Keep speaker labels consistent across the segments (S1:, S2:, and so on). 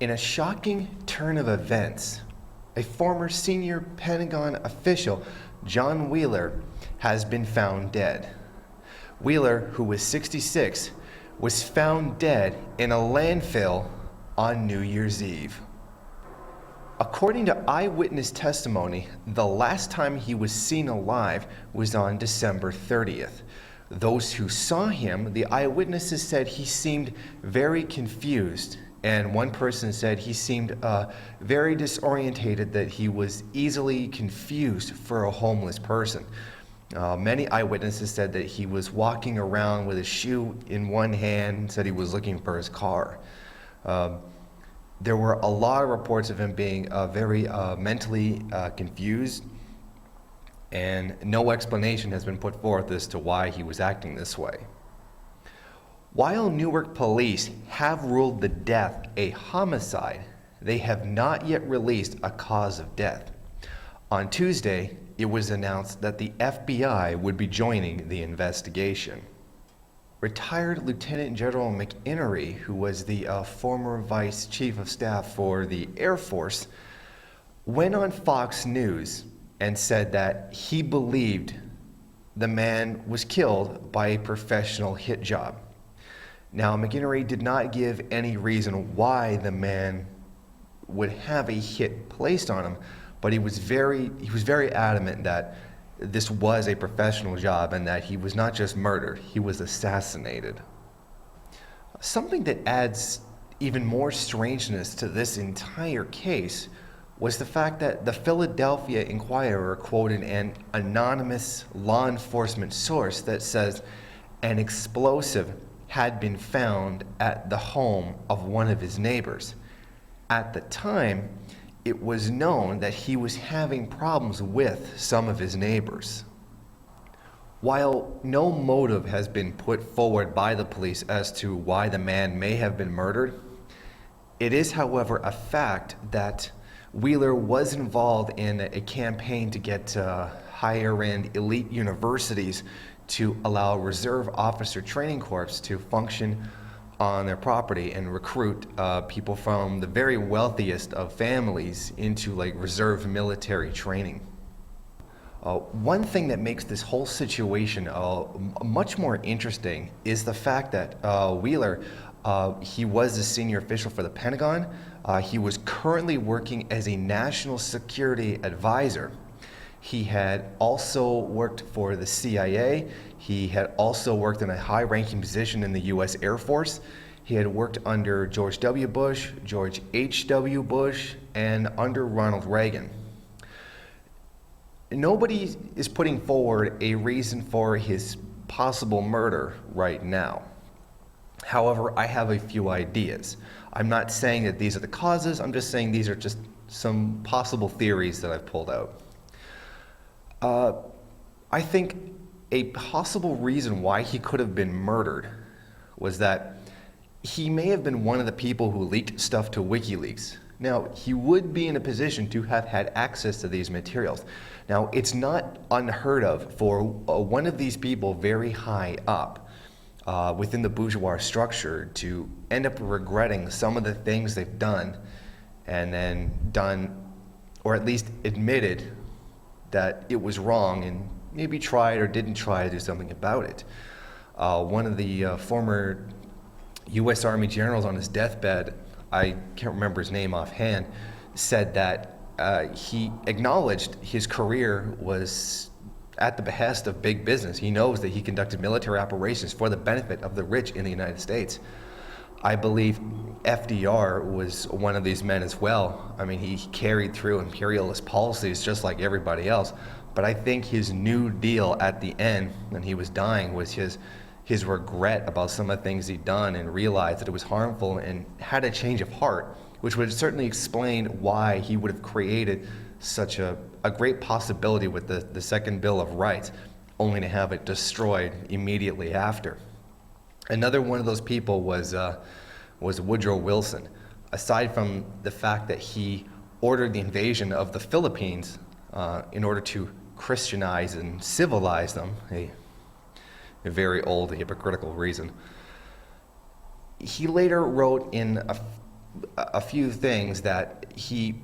S1: In a shocking turn of events, a former senior Pentagon official, John Wheeler, has been found dead. Wheeler, who was 66, was found dead in a landfill on New Year's Eve. According to eyewitness testimony, the last time he was seen alive was on December 30th. Those who saw him, the eyewitnesses said he seemed very confused, and one person said he seemed very disorientated, that he was easily confused for a homeless person. Many eyewitnesses said that he was walking around with a shoe in one hand, said he was looking for his car. There were a lot of reports of him being very mentally confused, and no explanation has been put forth as to why he was acting this way. While Newark police have ruled the death a homicide, they have not yet released a cause of death. On Tuesday, it was announced that the FBI would be joining the investigation. Retired Lieutenant General McInerney, who was the former Vice Chief of Staff for the Air Force, went on Fox News and said that he believed the man was killed by a professional hit job. Now, McInerney did not give any reason why the man would have a hit placed on him, but he was very adamant that this was a professional job and that he was not just murdered, he was assassinated. Something that adds even more strangeness to this entire case was the fact that the Philadelphia Inquirer quoted an anonymous law enforcement source that says an explosive had been found at the home of one of his neighbors. At the time, it was known that he was having problems with some of his neighbors. While no motive has been put forward by the police as to why the man may have been murdered, it is, however, a fact that Wheeler was involved in a campaign to get higher-end elite universities to allow reserve officer training corps to function on their property and recruit people from the very wealthiest of families into reserve military training. One thing that makes this whole situation much more interesting is the fact that Wheeler, he was a senior official for the Pentagon. He was currently working as a national security advisor. He had also worked for the CIA. He had also worked in a high-ranking position in the U.S. Air Force. He had worked under George W. Bush, George H.W. Bush, and under Ronald Reagan. Nobody is putting forward a reason for his possible murder right now. However, I have a few ideas. I'm not saying that these are the causes, I'm just saying these are just some possible theories that I've pulled out. I think a possible reason why he could have been murdered was that he may have been one of the people who leaked stuff to WikiLeaks. Now, he would be in a position to have had access to these materials. Now, it's not unheard of for one of these people very high up within the bourgeois structure to end up regretting some of the things they've done, and then done, or at least admitted that it was wrong and maybe tried or didn't try to do something about it. One of the former U.S. Army generals on his deathbed, I can't remember his name offhand, said that he acknowledged his career was at the behest of big business. He knows that he conducted military operations for the benefit of the rich in the United States. I believe FDR was one of these men as well. I mean, he carried through imperialist policies just like everybody else, but I think his New Deal at the end, when he was dying, was his regret about some of the things he'd done and realized that it was harmful and had a change of heart, which would certainly explain why he would have created such a great possibility with the Second Bill of Rights, only to have it destroyed immediately after. Another one of those people was Woodrow Wilson. Aside from the fact that he ordered the invasion of the Philippines in order to Christianize and civilize them, a very old hypocritical reason, he later wrote in a few things that he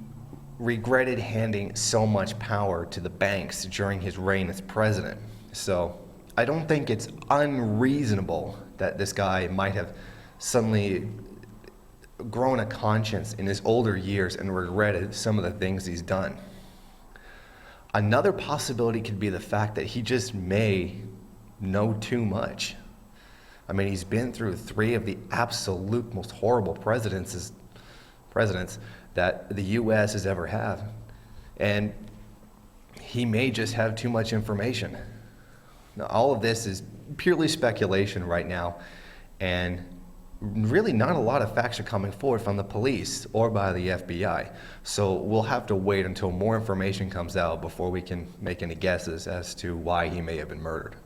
S1: regretted handing so much power to the banks during his reign as president. So I don't think it's unreasonable that this guy might have suddenly grown a conscience in his older years and regretted some of the things he's done. Another possibility could be the fact that he just may know too much. I mean, he's been through 3 of the absolute most horrible presidents that the U.S. has ever had. And he may just have too much information. Now, all of this is purely speculation right now, and really not a lot of facts are coming forward from the police or by the FBI. So we'll have to wait until more information comes out before we can make any guesses as to why he may have been murdered.